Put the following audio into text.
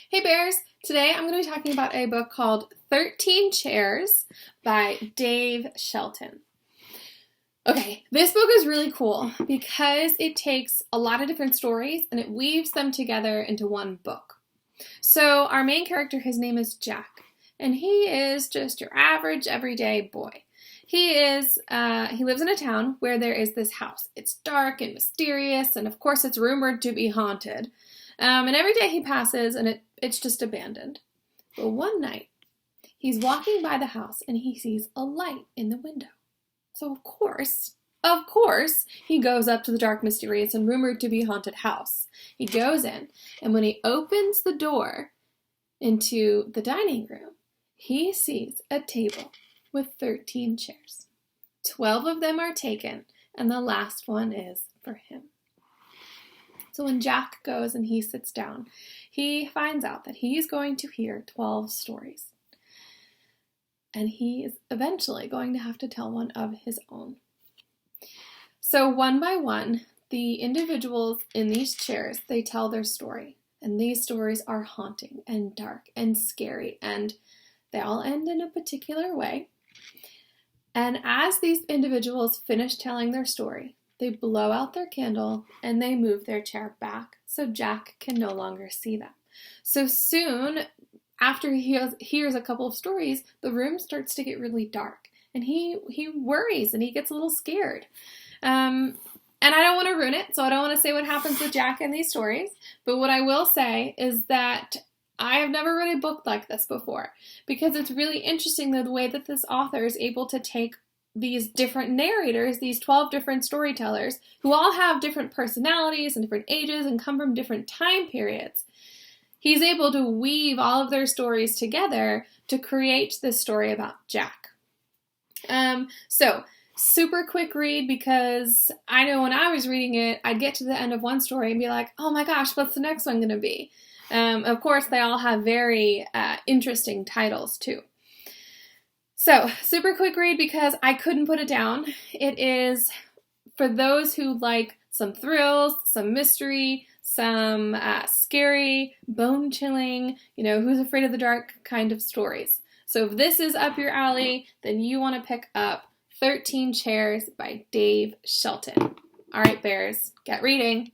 Hey Bears! Today I'm going to be talking about a book called 13 Chairs by Dave Shelton. Okay, this book is really cool because it takes a lot of different stories and it weaves them together into one book. So our main character, his name is Jack, and he is just your average everyday boy. He lives in a town where there is this house. It's dark and mysterious, and of course it's rumored to be haunted. And every day he passes and it's just abandoned. But one night, he's walking by the house and he sees a light in the window. So of course, he goes up to the dark, mysterious, and rumored to be haunted house. He goes in, and when he opens the door into the dining room, he sees a table with 13 chairs. 12 of them are taken, and the last one is for him. So when Jack goes and he sits down, he finds out that he's going to hear 12 stories. And he is eventually going to have to tell one of his own. So one by one, the individuals in these chairs, they tell their story. And these stories are haunting and dark and scary, and they all end in a particular way. And as these individuals finish telling their story, they blow out their candle and they move their chair back so Jack can no longer see them. So soon, after he hears a couple of stories, the room starts to get really dark, and he worries and he gets a little scared. And I don't want to ruin it, so I don't want to say what happens with Jack in these stories, but what I will say is that I have never read a book like this before, because it's really interesting the way that this author is able to take these different narrators, these 12 different storytellers, who all have different personalities and different ages and come from different time periods. He's able to weave all of their stories together to create this story about Jack. So, super quick read, because I know when I was reading it, I'd get to the end of one story and be like, oh my gosh, what's the next one going to be? Of course, they all have very interesting titles too. So, super quick read because I couldn't put it down. It is for those who like some thrills, some mystery, some scary, bone-chilling, who's afraid of the dark kind of stories. So if this is up your alley, then you want to pick up 13 Chairs by Dave Shelton. All right, Bears, get reading.